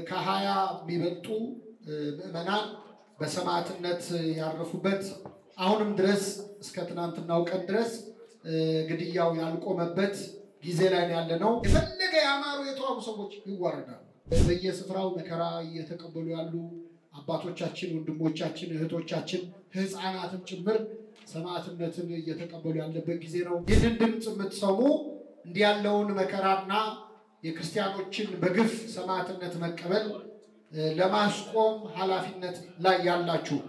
ከ20 የሚበልጡ ምዕመናን በሰማዕትነት ያረፉበት አሁንም ድረስ እስከ ትናንትናው ቀን ድረስ ግድያው ያልቆመበት ጊዜ ላይ ያለነው። የፈለገ ያማሩ የተዋቡ ሰዎች ይዋረዳሉ። በየስፍራው መከራ እየተቀበሉ ያሉ አባቶቻችን፣ ወንድሞቻችን፣ እህቶቻችን፣ ህፃናትም ጭምር ሰማዕትነትን እየተቀበሉ ያለበት ጊዜ ነው። ይህንን ድምጽ የምትሰሙ እንዲህ ያለውን መከራና የክርስቲያኖችን በግፍ ሰማዕትነት መቀበል ለማስቆም ኃላፊነት ላይ ያላችሁ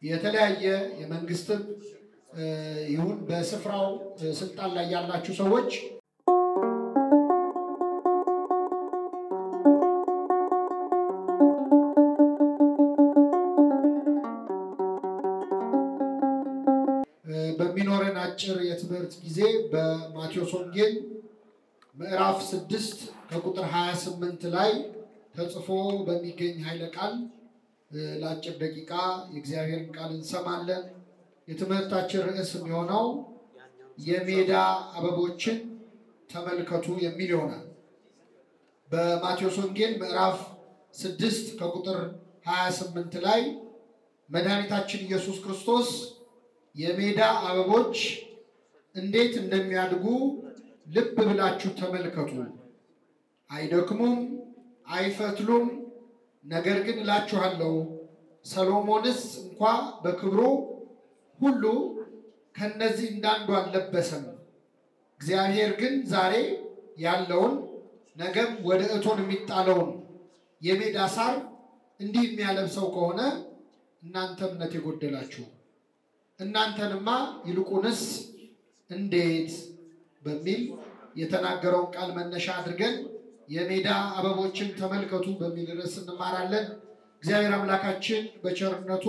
የተለያየ የመንግስትም ይሁን በስፍራው ስልጣን ላይ ያላችሁ ሰዎች በሚኖረን አጭር የትምህርት ጊዜ በማቴዎስ ወንጌል ምዕራፍ 6 ከቁጥር 28 ላይ ተጽፎ በሚገኝ ኃይለ ቃል ለአጭር ደቂቃ የእግዚአብሔርን ቃል እንሰማለን። የትምህርታችን ርዕስ የሚሆነው የሜዳ አበቦችን ተመልከቱ የሚል ይሆናል። በማቴዎስ ወንጌል ምዕራፍ 6 ከቁጥር 28 ላይ መድኃኒታችን ኢየሱስ ክርስቶስ የሜዳ አበቦች እንዴት እንደሚያድጉ ልብ ብላችሁ ተመልከቱ፣ አይደክሙም፣ አይፈትሉም፣ ነገር ግን እላችኋለሁ ሰሎሞንስ እንኳ በክብሩ ሁሉ ከነዚህ እንዳንዱ አልለበሰም። እግዚአብሔር ግን ዛሬ ያለውን ነገም ወደ እቶን የሚጣለውን የሜዳ ሳር እንዲህ የሚያለብሰው ከሆነ እናንተ እምነት የጎደላችሁ እናንተንማ ይልቁንስ እንዴት በሚል የተናገረውን ቃል መነሻ አድርገን የሜዳ አበቦችን ተመልከቱ በሚል ርዕስ እንማራለን። እግዚአብሔር አምላካችን በቸርነቱ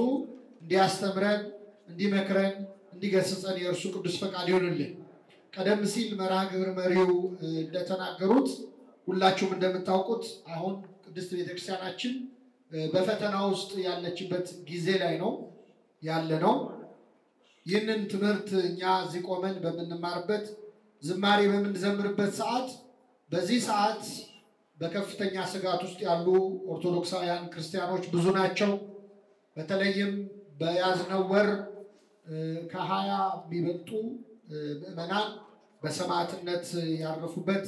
እንዲያስተምረን፣ እንዲመክረን፣ እንዲገስጸን የእርሱ ቅዱስ ፈቃድ ይሁንልን። ቀደም ሲል መርሃ ግብር መሪው እንደተናገሩት ሁላችሁም እንደምታውቁት አሁን ቅድስት ቤተክርስቲያናችን በፈተና ውስጥ ያለችበት ጊዜ ላይ ነው ያለነው። ይህንን ትምህርት እኛ እዚህ ቆመን በምንማርበት ዝማሬ በምንዘምርበት ሰዓት በዚህ ሰዓት በከፍተኛ ስጋት ውስጥ ያሉ ኦርቶዶክሳውያን ክርስቲያኖች ብዙ ናቸው። በተለይም በያዝነው ወር ከ20 የሚበልጡ ምዕመናን በሰማዕትነት ያረፉበት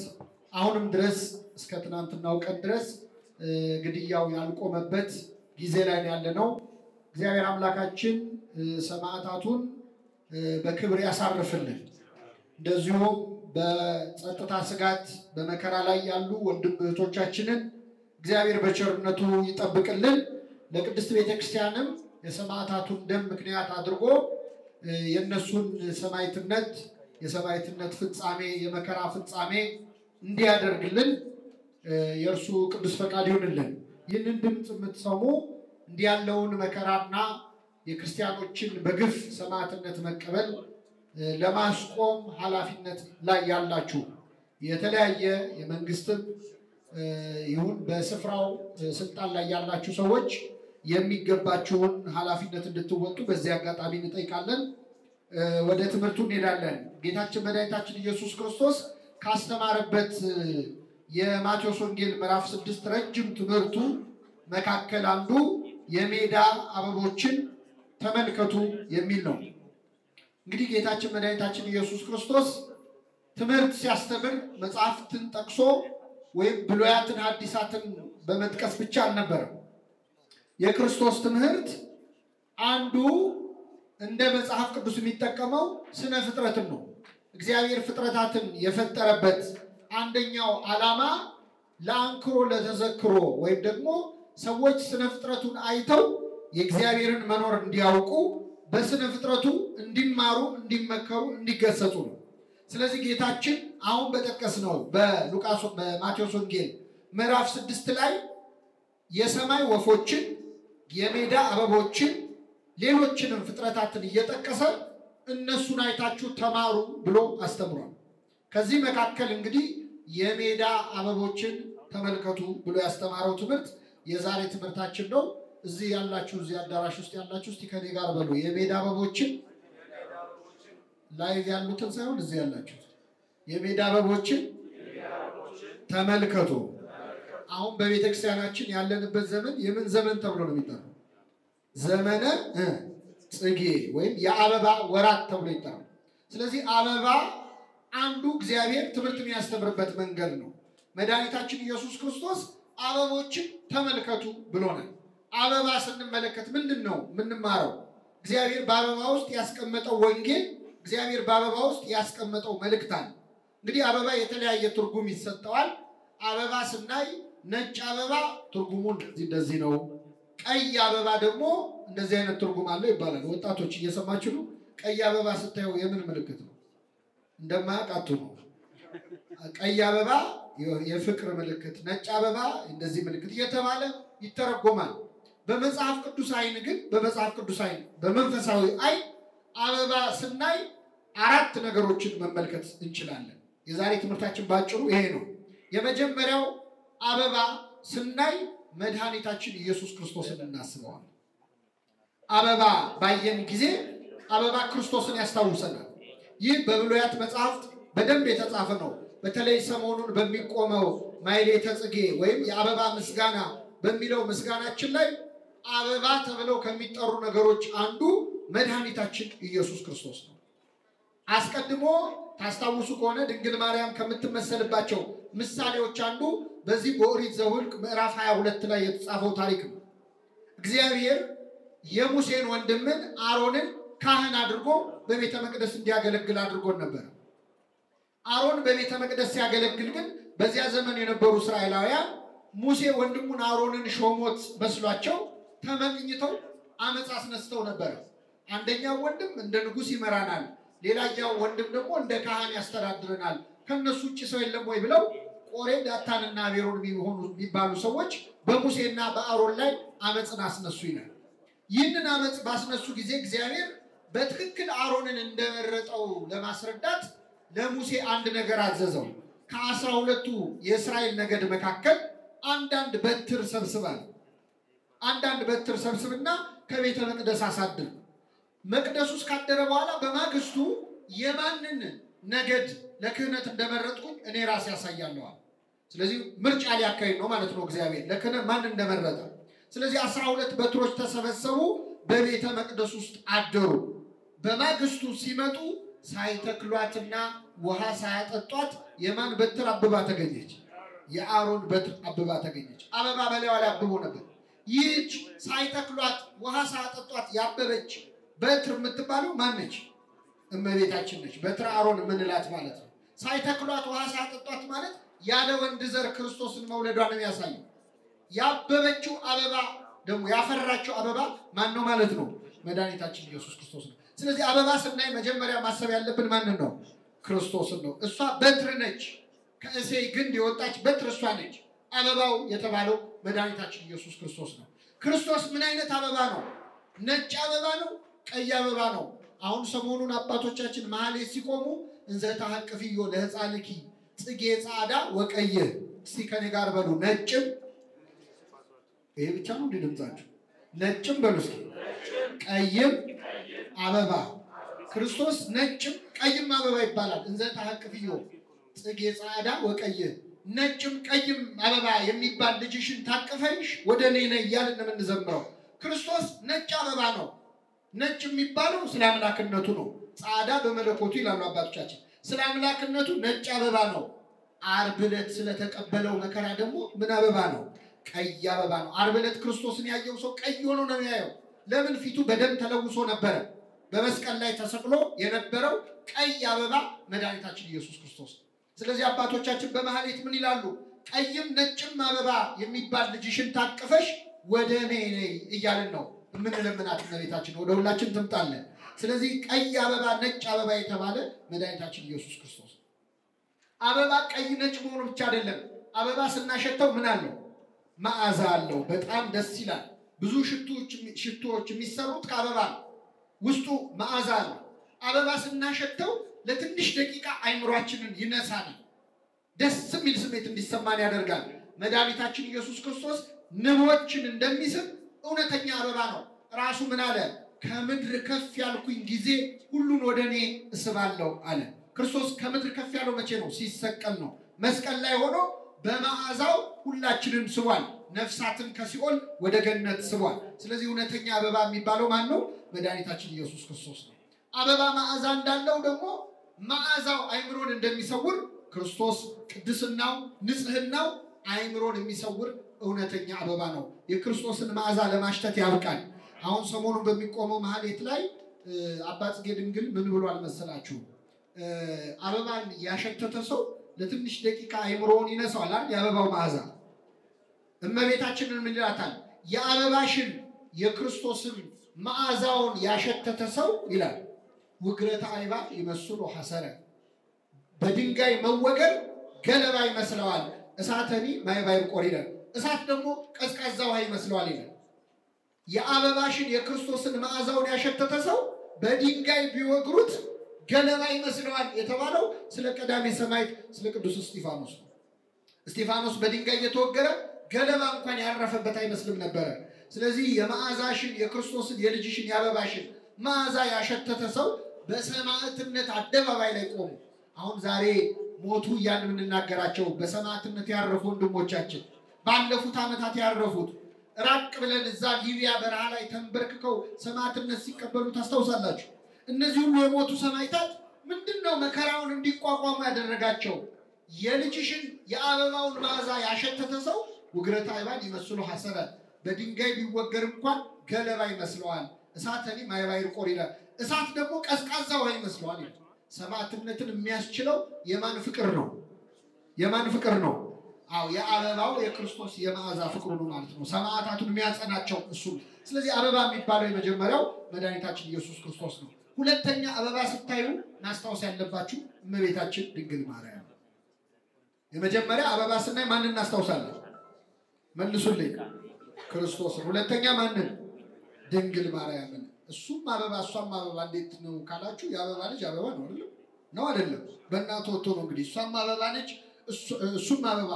አሁንም ድረስ እስከ ትናንትናው ቀን ድረስ ግድያው ያልቆመበት ጊዜ ላይ ያለነው። እግዚአብሔር አምላካችን ሰማዕታቱን በክብር ያሳርፍልን። እንደዚሁም በጸጥታ ስጋት በመከራ ላይ ያሉ ወንድም እህቶቻችንን እግዚአብሔር በቸርነቱ ይጠብቅልን። ለቅድስት ቤተክርስቲያንም የሰማዕታቱን ደም ምክንያት አድርጎ የነሱን ሰማዕትነት የሰማዕትነት ፍጻሜ የመከራ ፍጻሜ እንዲያደርግልን የእርሱ ቅዱስ ፈቃድ ይሁንልን። ይህንን ድምጽ የምትሰሙ እንዲህ ያለውን መከራና የክርስቲያኖችን በግፍ ሰማዕትነት መቀበል ለማስቆም ኃላፊነት ላይ ያላችሁ የተለያየ የመንግስትም ይሁን በስፍራው ስልጣን ላይ ያላችሁ ሰዎች የሚገባችሁን ኃላፊነት እንድትወጡ በዚህ አጋጣሚ እንጠይቃለን። ወደ ትምህርቱ እንሄዳለን። ጌታችን መድኃኒታችን ኢየሱስ ክርስቶስ ካስተማረበት የማቴዎስ ወንጌል ምዕራፍ 6 ረጅም ትምህርቱ መካከል አንዱ የሜዳ አበቦችን ተመልከቱ የሚል ነው። እንግዲህ ጌታችን መድኃኒታችን ኢየሱስ ክርስቶስ ትምህርት ሲያስተምር መጽሐፍትን ጠቅሶ ወይም ብሉያትን ሐዲሳትን በመጥቀስ ብቻ አልነበረም። የክርስቶስ ትምህርት አንዱ እንደ መጽሐፍ ቅዱስ የሚጠቀመው ስነ ፍጥረትን ነው። እግዚአብሔር ፍጥረታትን የፈጠረበት አንደኛው ዓላማ ለአንክሮ ለተዘክሮ ወይም ደግሞ ሰዎች ስነ ፍጥረቱን አይተው የእግዚአብሔርን መኖር እንዲያውቁ በስነ ፍጥረቱ እንዲማሩ፣ እንዲመከሩ፣ እንዲገሰጹ ነው። ስለዚህ ጌታችን አሁን በጠቀስነው በማቴዎስ ወንጌል ምዕራፍ 6 ላይ የሰማይ ወፎችን፣ የሜዳ አበቦችን፣ ሌሎችንም ፍጥረታትን እየጠቀሰ እነሱን አይታችሁ ተማሩ ብሎ አስተምሯል። ከዚህ መካከል እንግዲህ የሜዳ አበቦችን ተመልከቱ ብሎ ያስተማረው ትምህርት የዛሬ ትምህርታችን ነው። እዚህ ያላችሁ እዚህ አዳራሽ ውስጥ ያላችሁ እስቲ ከኔ ጋር በሉ የሜዳ አበቦችን ላይቭ ያሉትን ሳይሆን እዚህ ያላችሁ የሜዳ አበቦችን ተመልከቱ። አሁን በቤተክርስቲያናችን ያለንበት ዘመን የምን ዘመን ተብሎ ነው የሚጠራው? ዘመነ ጽጌ ወይም የአበባ ወራት ተብሎ ይጠራል። ስለዚህ አበባ አንዱ እግዚአብሔር ትምህርት የሚያስተምርበት መንገድ ነው። መድኃኒታችን ኢየሱስ ክርስቶስ አበቦችን ተመልከቱ ብሎናል። አበባ ስንመለከት ምንድነው የምንማረው? እግዚአብሔር በአበባ ውስጥ ያስቀመጠው ወንጌል፣ እግዚአብሔር በአበባ ውስጥ ያስቀመጠው መልእክት አለ። እንግዲህ አበባ የተለያየ ትርጉም ይሰጠዋል። አበባ ስናይ ነጭ አበባ ትርጉሙ እንደዚህ ነው። ቀይ አበባ ደግሞ እንደዚህ አይነት ትርጉም አለው ይባላል። ወጣቶች እየሰማችሁ ነው? ቀይ አበባ ስታዩ የምን ምልክት ነው? እንደማያውቃቱ ነው። ቀይ አበባ የፍቅር ምልክት፣ ነጭ አበባ እንደዚህ ምልክት እየተባለ ይተረጎማል። በመጽሐፍ ቅዱስ አይን ግን በመንፈሳዊ አይን አበባ ስናይ አራት ነገሮችን መመልከት እንችላለን። የዛሬ ትምህርታችን ባጭሩ ይሄ ነው። የመጀመሪያው አበባ ስናይ መድኃኒታችን ኢየሱስ ክርስቶስን እናስበዋለን። አበባ ባየን ጊዜ አበባ ክርስቶስን ያስታውሰናል። ይህ በብሉያት መጽሐፍት በደንብ የተጻፈ ነው። በተለይ ሰሞኑን በሚቆመው ማሕሌተ ጽጌ ወይም የአበባ ምስጋና በሚለው ምስጋናችን ላይ አበባ ተብለው ከሚጠሩ ነገሮች አንዱ መድኃኒታችን ኢየሱስ ክርስቶስ ነው። አስቀድሞ ታስታውሱ ከሆነ ድንግል ማርያም ከምትመሰልባቸው ምሳሌዎች አንዱ በዚህ በኦሪት ዘኍልቍ ምዕራፍ 22 ላይ የተጻፈው ታሪክ ነው። እግዚአብሔር የሙሴን ወንድምን አሮንን ካህን አድርጎ በቤተ መቅደስ እንዲያገለግል አድርጎን ነበር። አሮን በቤተ መቅደስ ሲያገለግል ግን በዚያ ዘመን የነበሩ እስራኤላውያን ሙሴ ወንድሙን አሮንን ሾሞት መስሏቸው ተመቅኝተው አመጽ አስነስተው ነበር። አንደኛው ወንድም እንደ ንጉስ ይመራናል፣ ሌላኛው ወንድም ደግሞ እንደ ካህን ያስተዳድረናል፣ ከነሱ ውጭ ሰው የለም ወይ ብለው ቆሬ፣ ዳታንና አቤሮን የሚባሉ ሰዎች በሙሴና በአሮን ላይ አመጽን አስነሱ ይላል። ይህንን አመጽ ባስነሱ ጊዜ እግዚአብሔር በትክክል አሮንን እንደመረጠው ለማስረዳት ለሙሴ አንድ ነገር አዘዘው። ከ12ቱ የእስራኤል ነገድ መካከል አንዳንድ በትር ሰብስብና ከቤተ መቅደስ አሳድር። መቅደሱ ካደረ በኋላ በማግስቱ የማንን ነገድ ለክህነት እንደመረጥኩኝ እኔ ራሴ ያሳያለሁ። ስለዚህ ምርጫ ሊያካሂድ ነው ማለት ነው እግዚአብሔር ለክህነት ማን እንደመረጠ። ስለዚህ 12 በትሮች ተሰበሰቡ፣ በቤተ መቅደስ ውስጥ አደሩ። በማግስቱ ሲመጡ ሳይተክሏትና ውሃ ሳያጠጧት የማን በትር አብባ ተገኘች? የአሮን በትር አብባ ተገኘች። አበባ በላይዋ ላይ አብቦ ነበር። ይህች ሳይተክሏት ውሃ ሳያጠጧት ያበበች በትር የምትባለው ማነች? እመቤታችን ነች። በትር አሮን ምንላት ማለት ነው። ሳይተክሏት ውሃ ሳያጠጧት ማለት ያለ ወንድ ዘር ክርስቶስን መውለዷን ነው ያሳየው። ያበበችው አበባ ደግሞ ያፈራችው አበባ ማን ነው ማለት ነው? መድኃኒታችን ኢየሱስ ክርስቶስ ነው። ስለዚህ አበባ ስናይ መጀመሪያ ማሰብ ያለብን ማንን ነው? ክርስቶስን ነው። እሷ በትር ነች። ከእሴይ ግንድ የወጣች በትር እሷ ነች። አበባው የተባለው መድኃኒታችን ኢየሱስ ክርስቶስ ነው። ክርስቶስ ምን አይነት አበባ ነው? ነጭ አበባ ነው? ቀይ አበባ ነው? አሁን ሰሞኑን አባቶቻችን ማሕሌት ሲቆሙ እንዘ ተሐቅፍዮ ለሕፃንኪ ጽጌ ጻዕዳ ወቀየ። እስቲ ከኔ ጋር በሉ ነጭም። ይሄ ብቻ ነው ድምጻችሁ? ነጭም በሉ እስኪ። ቀይም አበባ። ክርስቶስ ነጭም ቀይም አበባ ይባላል። እንዘ ተሐቅፍዮ ጽጌ ጻዕዳ ወቀየ። ነጭም ቀይም አበባ የሚባል ልጅሽን ታቅፈሽ ወደ እኔ ነይ እያልን ነው የምንዘምረው። ክርስቶስ ነጭ አበባ ነው። ነጭ የሚባለው ስለ አምላክነቱ ነው። ጻዕዳ በመለኮቱ ይላሉ አባቶቻችን። ስለ አምላክነቱ ነጭ አበባ ነው። ዓርብ ዕለት ስለተቀበለው መከራ ደግሞ ምን አበባ ነው? ቀይ አበባ ነው። ዓርብ ዕለት ክርስቶስን ያየው ሰው ቀይ ሆኖ ነው የሚያየው። ለምን? ፊቱ በደም ተለውሶ ነበረ። በመስቀል ላይ ተሰቅሎ የነበረው ቀይ አበባ መድኃኒታችን ኢየሱስ ክርስቶስ። ስለዚህ አባቶቻችን በማሕሌት ምን ይላሉ? ቀይም ነጭም አበባ የሚባል ልጅሽን ታቅፈሽ ወደ እኔ ነይ እያልን ነው የምንለምናት እመቤታችን ወደ ሁላችን ትምጣለን። ስለዚህ ቀይ አበባ ነጭ አበባ የተባለ መድኃኒታችን ኢየሱስ ክርስቶስ። አበባ ቀይ ነጭ መሆኑ ብቻ አይደለም። አበባ ስናሸተው ምን አለው? መዓዛ አለው። በጣም ደስ ይላል። ብዙ ሽቶዎች የሚሰሩት ከአበባ ነው። ውስጡ መዓዛ አለው። አበባ ስናሸተው ለትንሽ ደቂቃ አይምሯችንን ይነሳል። ደስ የሚል ስሜት እንዲሰማን ያደርጋል። መድኃኒታችን ኢየሱስ ክርስቶስ ንቦችን እንደሚስብ እውነተኛ አበባ ነው። ራሱ ምን አለ? ከምድር ከፍ ያልኩኝ ጊዜ ሁሉን ወደ እኔ እስባለሁ አለ። ክርስቶስ ከምድር ከፍ ያለው መቼ ነው? ሲሰቀል ነው። መስቀል ላይ ሆኖ በመዓዛው ሁላችንን ስቧል። ነፍሳትን ከሲኦል ወደ ገነት ስቧል። ስለዚህ እውነተኛ አበባ የሚባለው ማን ነው? መድኃኒታችን ኢየሱስ ክርስቶስ ነው። አበባ መዓዛ እንዳለው ደግሞ መዓዛው አእምሮን እንደሚሰውር ክርስቶስ ቅድስናው ንጽህናው አእምሮን የሚሰውር እውነተኛ አበባ ነው። የክርስቶስን መዓዛ ለማሽተት ያብቃል። አሁን ሰሞኑን በሚቆመው ማህሌት ላይ አባ ጽጌ ድንግል ምን ብሏል መሰላችሁ? አበባን ያሸተተ ሰው ለትንሽ ደቂቃ አእምሮውን ይነሳዋል አይደል? የአበባው መዓዛ። እመቤታችንን ምን ይላታል? የአበባሽን የክርስቶስን መዓዛውን ያሸተተ ሰው ይላል ውግረተ አይባ ይመስሉ ሐሰረ፣ በድንጋይ መወገር ገለባ ይመስለዋል። እሳተኒ ማይባይ ቆሪደ፣ እሳት ደግሞ ቀዝቃዛ ውሃ ይመስለዋል ይላል። የአበባሽን የክርስቶስን መዓዛውን ያሸተተ ሰው በድንጋይ ቢወግሩት ገለባ ይመስለዋል የተባለው ስለ ቀዳሜ ሰማዕት ስለ ቅዱስ እስጢፋኖስ ነው። እስጢፋኖስ በድንጋይ እየተወገረ ገለባ እንኳን ያረፈበት አይመስልም ነበረ። ስለዚህ የመዓዛሽን የክርስቶስን የልጅሽን የአበባሽን መዓዛ ያሸተተ ሰው በሰማዕትነት አደባባይ ላይ ቆሙ። አሁን ዛሬ ሞቱ እያልን የምንናገራቸው በሰማዕትነት ያረፉ ወንድሞቻችን ባለፉት ዓመታት ያረፉት ራቅ ብለን እዛ ሊቢያ በረሃ ላይ ተንበርክከው ሰማዕትነት ሲቀበሉ ታስታውሳላችሁ። እነዚህ ሁሉ የሞቱ ሰማዕታት ምንድነው መከራውን እንዲቋቋሙ ያደረጋቸው? የልጅሽን የአበባውን መዓዛ ያሸተተ ሰው ውግረተ አይባን ይመስሉ ሐሰረ፣ በድንጋይ ቢወገር እንኳን ገለባ ይመስለዋል። እሳተኒ ማይባይ ቆሪደ፣ እሳት ደግሞ ቀዝቃዛ ውሃ ይመስለዋል። ሰማዕትነትን የሚያስችለው የማን ፍቅር ነው? የማን ፍቅር ነው? አዎ የአበባው የክርስቶስ የመዓዛ ፍቅሩ ነው ማለት ነው። ሰማዕታቱን የሚያጸናቸው እሱ። ስለዚህ አበባ የሚባለው የመጀመሪያው መድኃኒታችን ኢየሱስ ክርስቶስ ነው። ሁለተኛ አበባ ስታዩ ማስታወስ ያለባችሁ እመቤታችን ድንግል ማርያም። የመጀመሪያ አበባ ስናይ ማንን እናስታውሳለን? መልሱልኝ። ክርስቶስን። ሁለተኛ ማንን? ድንግል ማርያምን። እሱም አበባ እሷም አበባ። እንዴት ነው ካላችሁ የአበባ ልጅ አበባ ነው አይደል? ነው አይደለም? በእናቱ ወጥቶ ነው እንግዲህ። እሷም አበባ ነች፣ እሱም አበባ።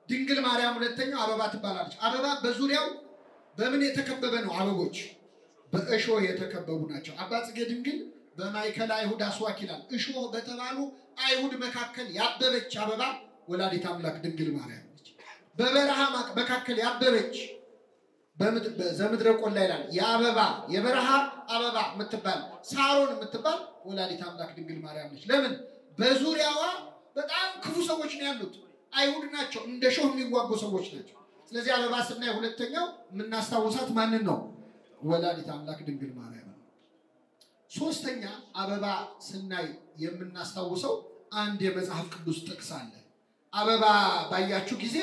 ድንግል ማርያም ሁለተኛው አበባ ትባላለች። አበባ በዙሪያው በምን የተከበበ ነው? አበቦች በእሾህ የተከበቡ ናቸው። አባ ጽጌ ድንግል በማይከል አይሁድ አስዋክ ይላል። እሾህ በተባሉ አይሁድ መካከል ያበበች አበባ ወላዲተ አምላክ ድንግል ማርያም ነች። በበረሃ መካከል ያበበች በዘምድረ ቆላ ይላል የአበባ የበረሃ አበባ የምትባል ሳሮን የምትባል ወላዲተ አምላክ ድንግል ማርያም ነች። ለምን? በዙሪያዋ በጣም ክፉ ሰዎች ነው ያሉት። አይሁድ ናቸው፣ እንደ ሾህ የሚዋጉ ሰዎች ናቸው። ስለዚህ አበባ ስናይ ሁለተኛው የምናስታውሳት ማንን ነው? ወላዲተ አምላክ ድንግል ማርያም ነው። ሶስተኛ አበባ ስናይ የምናስታውሰው አንድ የመጽሐፍ ቅዱስ ጥቅስ አለ። አበባ ባያችሁ ጊዜ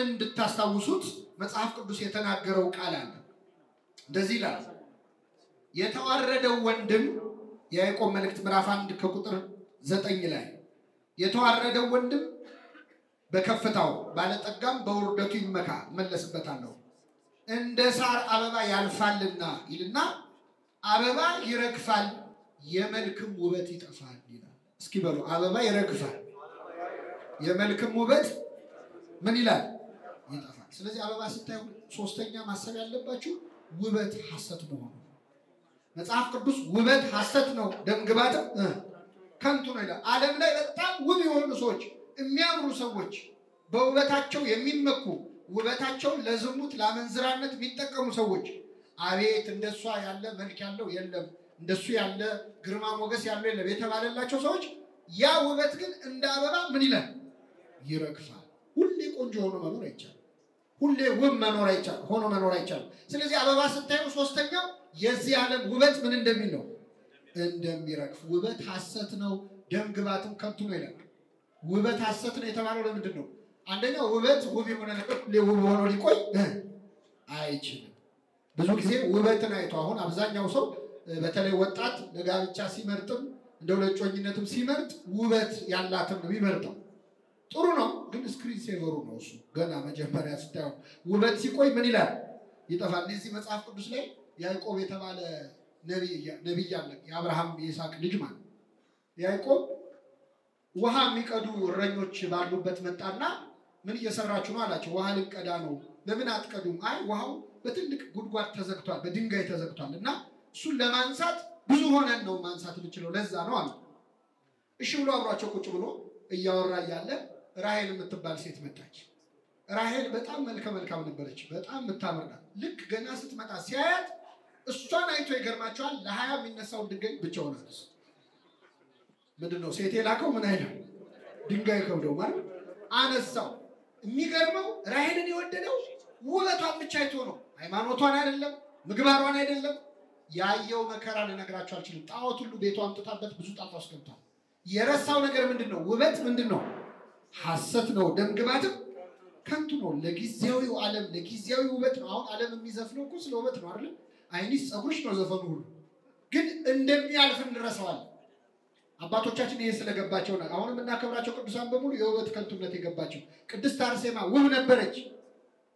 እንድታስታውሱት መጽሐፍ ቅዱስ የተናገረው ቃል አለ። እንደዚህ ይላል። የተዋረደው ወንድም የያዕቆብ መልእክት ምዕራፍ 1 ከቁጥር 9 ላይ የተዋረደው ወንድም በከፍታው ባለጠጋም በውርደቱ ይመካ መለስበታለሁ፣ እንደ ሳር አበባ ያልፋልና ይልና አበባ ይረግፋል የመልክም ውበት ይጠፋል ይላል። እስኪ በሉ አበባ ይረግፋል የመልክም ውበት ምን ይላል? ይጠፋል። ስለዚህ አበባ ስታዩ ሶስተኛ ማሰብ ያለባችሁ ውበት ሐሰት መሆኑ። መጽሐፍ ቅዱስ ውበት ሐሰት ነው ደምግባትም ከንቱ ነው ይላል። ዓለም ላይ በጣም ውብ የሆኑ ሰዎች የሚያምሩ ሰዎች በውበታቸው የሚመኩ ውበታቸው ለዝሙት ለአመንዝራነት የሚጠቀሙ ሰዎች አቤት እንደሷ ያለ መልክ ያለው የለም፣ እንደሱ ያለ ግርማ ሞገስ ያለው የለም የተባለላቸው ሰዎች ያ ውበት ግን እንደ አበባ ምን ይላል? ይረግፋል። ሁሌ ቆንጆ ሆኖ መኖር አይቻልም። ሁሌ ውብ መኖር አይቻልም፣ ሆኖ መኖር አይቻልም። ስለዚህ አበባ ስታዩ ሶስተኛው የዚህ ዓለም ውበት ምን እንደሚል ነው? እንደሚረግፍ። ውበት ሐሰት ነው ደምግባትም ከንቱ ነው ይላል። ውበት ሐሰት ነው የተባለው ለምንድን ነው? አንደኛው ውበት ውብ የሆነ ነገር ሁሌ ውብ ሆኖ ሊቆይ አይችልም። ብዙ ጊዜ ውበትን አይቶ አሁን አብዛኛው ሰው በተለይ ወጣት ለጋብቻ ሲመርጥም እንደው ለጮኝነትም ሲመርጥ ውበት ያላትን ነው የሚመርጠው። ጥሩ ነው፣ ግን ስክሪን ሴቨሩ ነው እሱ። ገና መጀመሪያ ስታየው ውበት ሲቆይ ምን ይላል? ይጠፋል። እዚህ መጽሐፍ ቅዱስ ላይ ያዕቆብ የተባለ ነቢይ አለ። የአብርሃም የይስሐቅ ልጅ ማለት ያዕቆብ ውሃ የሚቀዱ እረኞች ባሉበት መጣና ምን እየሰራችሁ ነው አላቸው። ውሃ ልንቀዳ ነው። ለምን አትቀዱም? አይ ውሃው በትልቅ ጉድጓድ ተዘግቷል፣ በድንጋይ ተዘግቷል እና እሱን ለማንሳት ብዙ ሆነን ነው ማንሳት የምንችለው፣ ለዛ ነው አለ። እሺ ብሎ አብሯቸው ቁጭ ብሎ እያወራ እያለ ራሔል የምትባል ሴት መጣች። ራሔል በጣም መልካም ነበረች፣ በጣም የምታምር ናት። ልክ ገና ስትመጣ ሲያያት እሷን አይቶ ይገርማቸዋል። ለ20 የሚነሳው ድንጋይ ብቻውን አነሳ። ምንድነው ሴት የላከው ምን አይደል? ድንጋይ ከብደው ማለት አነሳው። የሚገርመው ራሔልን የወደደው ውበቷን ብቻ አይቶ ነው። ሃይማኖቷን አይደለም፣ ምግባሯን አይደለም። ያየው መከራ ልነግራችሁ አልችልም። ጣዖት ሁሉ ቤቷ አምጥታበት ብዙ ጣጣ አስገብቷል። የረሳው ነገር ምንድነው? ውበት ምንድነው? ሐሰት ነው። ደምግባትም ከንቱ ነው። ለጊዜያዊው ዓለም ለጊዜያዊ ውበት ነው። አሁን ዓለም የሚዘፍነው እኮ ስለ ውበት ነው አይደል? አይኒስ ጸጉርሽ ነው ዘፈኑ ሁሉ። ግን እንደሚያልፍ እንረሳዋለን። አባቶቻችን ይሄ ስለገባቸው ነው። አሁን የምናከብራቸው ቅዱሳን በሙሉ የውበት ከንቱነት የገባቸው። ቅድስት አርሴማ ውብ ነበረች፣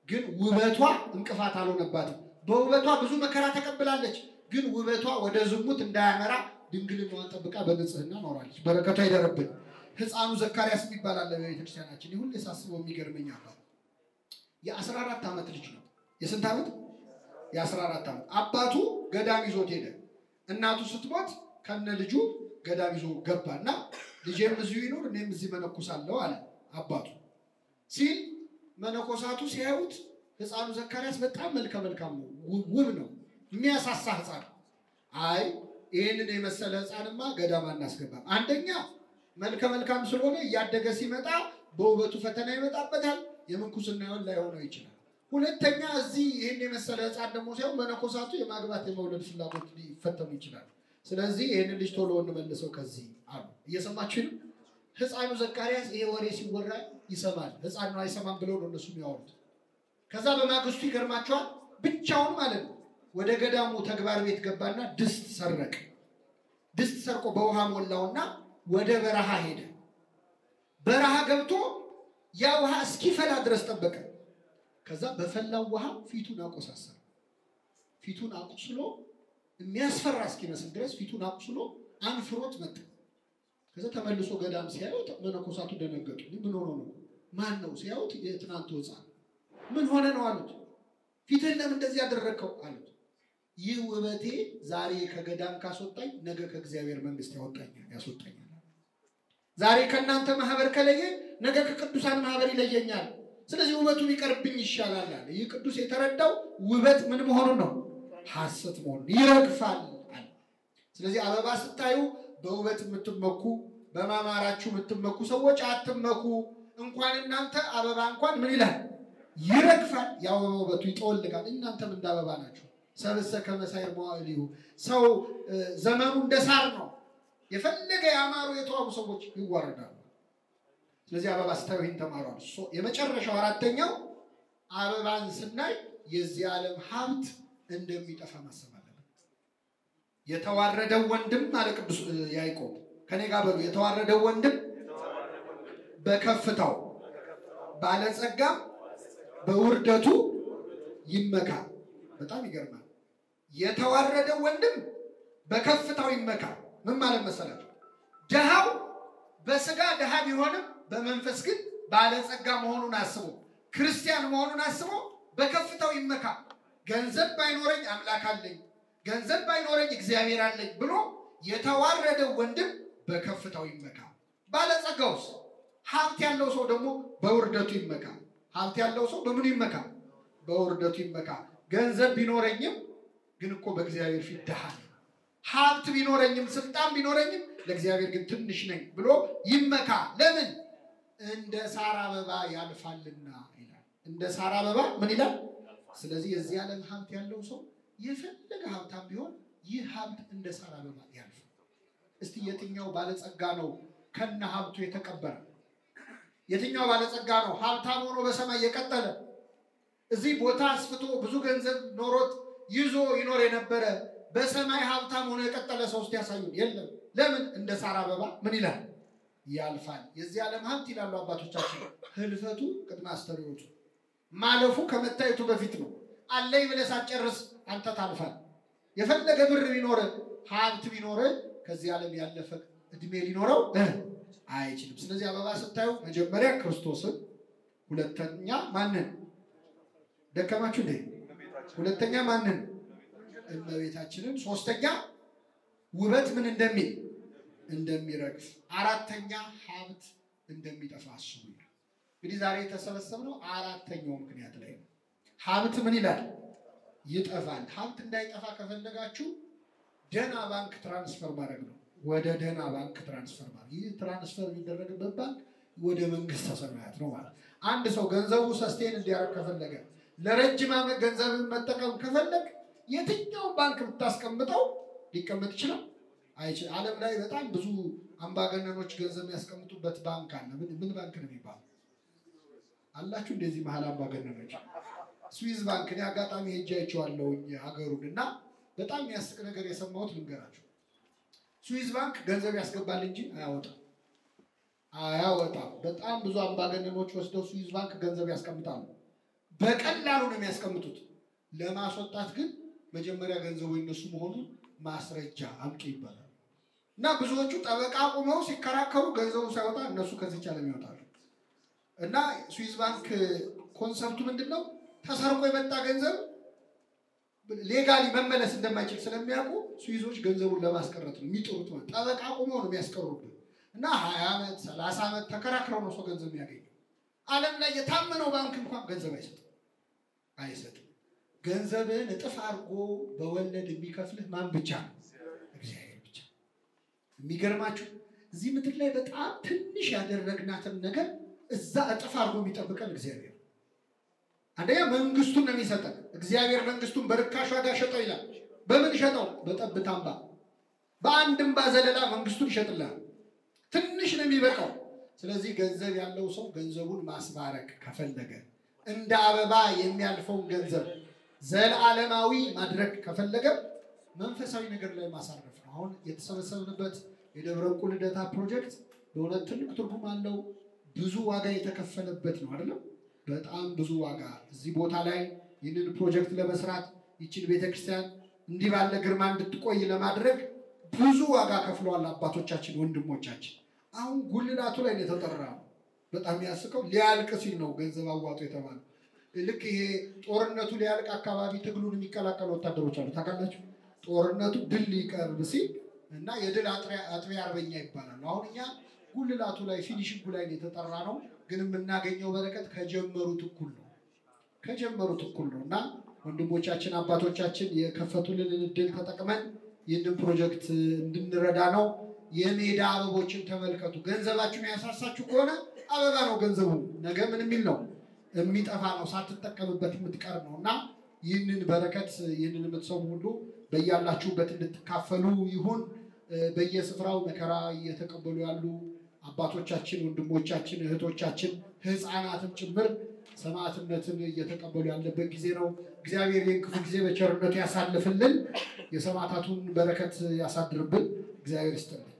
ግን ውበቷ እንቅፋት አልሆነባትም። በውበቷ ብዙ መከራ ተቀብላለች፣ ግን ውበቷ ወደ ዝሙት እንዳያመራ ድንግልናዋን ጠብቃ በንጽህና ኖራለች። በረከቷ ይደረብን። ሕፃኑ ዘካርያስ ይባላል በቤተክርስቲያናችን። ይሁን የሳስበው የሚገርመኝ አባት የ14 ዓመት ልጅ ነው። የስንት ዓመት? የ14 ዓመት። አባቱ ገዳም ይዞት ሄደ። እናቱ ስትሞት ከነ ልጁ ገዳም ይዞ ገባና ልጄም እዚሁ ይኖር እኔም እዚህ መነኩሳለሁ አለ አባቱ። ሲል መነኮሳቱ ሲያዩት ሕፃኑ ዘካርያስ በጣም መልካም ነው፣ ውብ ነው፣ የሚያሳሳ ሕፃን። አይ ይሄንን የመሰለ ሕፃንማ ገዳም አናስገባም። አንደኛ መልካም ስለሆነ እያደገ ሲመጣ በውበቱ ፈተና ይመጣበታል፣ የምንኩስናውን ላይሆነው ይችላል። ሁለተኛ እዚህ ይሄን የመሰለ ሕፃን ደግሞ ሲያዩ መነኮሳቱ የማግባት የመውለድ ፍላጎት ሊፈተኑ ይችላል። ስለዚህ ይሄንን ልጅ ቶሎ እንመልሰው ከዚህ አሉ። እየሰማችሁ ነው? ሕፃኑ ዘካርያስ ይሄ ወሬ ሲወራ ይሰማል። ሕፃን ነው አይሰማም ብለው ነው እነሱ የሚያወሩት። ከዛ በማግስቱ ይገርማቸዋል፣ ብቻውን ማለት ነው ወደ ገዳሙ ተግባር ቤት ገባና ድስት ሰረቀ። ድስት ሰርቆ በውሃ ሞላውና ወደ በረሃ ሄደ። በረሃ ገብቶ ያ ውሃ እስኪፈላ ድረስ ጠበቀ። ከዛ በፈላው ውሃ ፊቱን አቆሳሰረ። ፊቱን አቁስሎ የሚያስፈራ እስኪመስል ድረስ ፊቱን አቁስሎ አንፍሮት መጣ። ከዛ ተመልሶ ገዳም ሲያየው መነኮሳቱ ደነገጡ። ምን ሆኖ ነው? ማን ነው ሲያዩት የትናንቱ ሕፃን። ምን ሆነ ነው አሉት። ፊትህን ለምን እንደዚህ ያደረከው አሉት። ይህ ውበቴ ዛሬ ከገዳም ካስወጣኝ ነገ ከእግዚአብሔር መንግስት ያስወጣኛል። ዛሬ ከእናንተ ማህበር ከለየ ነገ ከቅዱሳን ማህበር ይለየኛል። ስለዚህ ውበቱ ቢቀርብኝ ይሻላል አለ። ይህ ቅዱስ የተረዳው ውበት ምን መሆኑን ነው? ሐሰት መሆኑን ይረግፋል አለ። ስለዚህ አበባ ስታዩ በውበት የምትመኩ በማማራችሁ የምትመኩ ሰዎች አትመኩ። እንኳን እናንተ አበባ እንኳን ምን ይላል? ይረግፋል። ያው ውበቱ ይጠወልጋል። እናንተም እንደ አበባ ናችሁ። ሰብሰ ከመሳይር መዋዕሊሁ ሰው ዘመኑ እንደ ሳር ነው። የፈለገ ያማሩ የተዋቡ ሰዎች ይዋረዳሉ። ስለዚህ አበባ ስታዩ ይህን ተማሯል። የመጨረሻው አራተኛው አበባን ስናይ የዚህ ዓለም ሀብት እንደሚጠፋ ማሰብ አለብን። የተዋረደው ወንድም አለ ቅዱስ ያዕቆብ። ከኔ ጋር በሉ። የተዋረደው ወንድም በከፍታው ባለጸጋ በውርደቱ ይመካ። በጣም ይገርማል። የተዋረደው ወንድም በከፍታው ይመካ። ምን ማለት መሰላችሁ? ደሃው በስጋ ደሃ ቢሆንም በመንፈስ ግን ባለጸጋ መሆኑን አስቦ ክርስቲያን መሆኑን አስቦ በከፍታው ይመካ። ገንዘብ ባይኖረኝ አምላክ አለኝ፣ ገንዘብ ባይኖረኝ እግዚአብሔር አለኝ ብሎ የተዋረደው ወንድም በከፍታው ይመካ። ባለጸጋውስ ሀብት ያለው ሰው ደግሞ በውርደቱ ይመካ። ሀብት ያለው ሰው በምን ይመካ? በውርደቱ ይመካ። ገንዘብ ቢኖረኝም ግን እኮ በእግዚአብሔር ፊት ደሃ ነኝ፣ ሀብት ቢኖረኝም ስልጣን ቢኖረኝም ለእግዚአብሔር ግን ትንሽ ነኝ ብሎ ይመካ። ለምን? እንደ ሳር አበባ ያልፋልና ይላል። እንደ ሳር አበባ ምን ይላል? ስለዚህ የዚህ ዓለም ሀብት ያለው ሰው የፈለገ ሀብታም ቢሆን ይህ ሀብት እንደ ሳር አበባ ያልፋል። እስቲ የትኛው ባለጸጋ ነው ከነ ሀብቱ የተቀበረ? የትኛው ባለጸጋ ነው ሀብታም ሆኖ በሰማይ የቀጠለ? እዚህ ቦታ አስፍቶ ብዙ ገንዘብ ኖሮት ይዞ ይኖር የነበረ በሰማይ ሀብታም ሆኖ የቀጠለ ሰው እስቲ ያሳዩን። የለም። ለምን? እንደ ሳር አበባ ምን ይላል? ያልፋል። የዚህ ዓለም ሀብት ይላሉ አባቶቻችን ህልፈቱ ቅድመ አስተርእዮቱ፣ ማለፉ ከመታየቱ በፊት ነው። አለኝ ብለህ ሳትጨርስ አንተ ታልፋል። የፈለገ ብር ቢኖር ሀብት ቢኖር ከዚህ ዓለም ያለፈ እድሜ ሊኖረው አይችልም። ስለዚህ አበባ ስታዩ መጀመሪያ ክርስቶስን፣ ሁለተኛ ማንን? ደከማችሁ እንዴ? ሁለተኛ ማንን? እመቤታችንን። ሶስተኛ ውበት ምን እንደሚረግፍ፣ አራተኛ ሀብት እንደሚጠፋ አስቡ። እንግዲህ ዛሬ የተሰበሰብነው አራተኛው ምክንያት ላይ ነው። ሀብት ምን ይላል? ይጠፋል። ሀብት እንዳይጠፋ ከፈለጋችሁ ደህና ባንክ ትራንስፈር ማድረግ ነው። ወደ ደህና ባንክ ትራንስፈር ማድረግ። ይህ ትራንስፈር የሚደረግበት ባንክ ወደ መንግስተ ሰማያት ነው ማለት። አንድ ሰው ገንዘቡ ሰስቴን እንዲያደርግ ከፈለገ ለረጅም ዓመት ገንዘብን መጠቀም ከፈለግ የትኛው ባንክ ብታስቀምጠው ሊቀመጥ ይችላል? አይችል። ዓለም ላይ በጣም ብዙ አምባገነኖች ገንዘብ ያስቀምጡበት ባንክ አለ። ምን ባንክ ነው የሚባለው? አላችሁ እንደዚህ መሀል አምባገነኖች? ስዊዝ ባንክ። እኔ አጋጣሚ ሄጄ አይቼዋለሁኝ ሀገሩን እና በጣም የሚያስቅ ነገር የሰማሁት ልንገራችሁ። ስዊዝ ባንክ ገንዘብ ያስገባል እንጂ አያወጣም። በጣም ብዙ አምባገነኖች ወስደው ስዊዝ ባንክ ገንዘብ ያስቀምጣሉ። በቀላሉ ነው የሚያስቀምጡት። ለማስወጣት ግን መጀመሪያ ገንዘቡ የነሱ መሆኑን ማስረጃ አምጡ ይባላል እና ብዙዎቹ ጠበቃ ቆመው ሲከራከሩ ገንዘቡ ሳይወጣ እነሱ ከዚህ ቻለም ያወጣሉ። እና ስዊዝ ባንክ ኮንሰፕቱ ምንድነው? ተሰርቆ የመጣ ገንዘብ ሌጋሊ መመለስ እንደማይችል ስለሚያውቁ ስዊዞች ገንዘቡን ለማስቀረት ነው የሚጥሩት። ጠበቃ ቆመው ነው የሚያስቀሩበት እና 20 ዓመት 30 ዓመት ተከራክረው ነው ሰው ገንዘብ የሚያገኘው። ዓለም ላይ የታመነው ባንክ እንኳን ገንዘብ አይሰጥም። ገንዘብን እጥፍ አድርጎ በወለድ የሚከፍልህ ማን ብቻ ነው? እግዚአብሔር ብቻ። የሚገርማችሁ እዚህ ምድር ላይ በጣም ትንሽ ያደረግናትን ነገር እዛ እጥፍ አድርጎ የሚጠብቀን እግዚአብሔር። አንደኛ መንግስቱን ነው የሚሰጠን። እግዚአብሔር መንግስቱን በርካሽ ዋጋ ሸጠው ይላል። በምን ሸጠው? በጠብታ እንባ። በአንድ እንባ ዘለላ መንግስቱን ይሸጥልሃል። ትንሽ ነው የሚበቃው። ስለዚህ ገንዘብ ያለው ሰው ገንዘቡን ማስባረክ ከፈለገ እንደ አበባ የሚያልፈውን ገንዘብ ዘላለማዊ ማድረግ ከፈለገ መንፈሳዊ ነገር ላይ ማሳረፍ ነው። አሁን የተሰበሰብንበት የደብረ ዕንቁ ልደታ ፕሮጀክት በእውነት ትልቅ ትርጉም አለው። ብዙ ዋጋ የተከፈለበት ነው አይደለም? በጣም ብዙ ዋጋ እዚህ ቦታ ላይ ይህንን ፕሮጀክት ለመስራት ይችን ቤተክርስቲያን እንዲህ ባለ ግርማ እንድትቆይ ለማድረግ ብዙ ዋጋ ከፍለዋል አባቶቻችን፣ ወንድሞቻችን። አሁን ጉልላቱ ላይ የተጠራው በጣም ያስቀው ሊያልቅ ሲል ነው ገንዘብ አዋጡ የተባለው። ልክ ይሄ ጦርነቱ ሊያልቅ አካባቢ ትግሉን የሚቀላቀሉ ወታደሮች አሉ ታውቃላችሁ። ጦርነቱ ድል ሊቀርብ ሲል እና የድል አጥቢያ አርበኛ ይባላል። አሁን እኛ ጉልላቱ ላይ ፊኒሽንጉ ላይ የተጠራ ነው። ግን የምናገኘው በረከት ከጀመሩት እኩል ነው እና ወንድሞቻችን አባቶቻችን የከፈቱልን እድል ተጠቅመን ይህንን ፕሮጀክት እንድንረዳ ነው። የሜዳ አበቦችን ተመልከቱ። ገንዘባችሁን ያሳሳችሁ ከሆነ አበባ ነው ገንዘቡ። ነገ ምን የሚል ነው? የሚጠፋ ነው፣ ሳትጠቀምበት የምትቀር ነው እና ይህንን በረከት ይህንን የምትሰሙ ሁሉ በያላችሁበት እንድትካፈሉ ይሁን። በየስፍራው መከራ እየተቀበሉ ያሉ አባቶቻችን፣ ወንድሞቻችን፣ እህቶቻችን፣ ህፃናትም ጭምር ሰማዕትነትን እየተቀበሉ ያለበት ጊዜ ነው። እግዚአብሔር ይህን ክፉ ጊዜ በቸርነቱ ያሳልፍልን፣ የሰማዕታቱን በረከት ያሳድርብን። እግዚአብሔር ይስጥልን።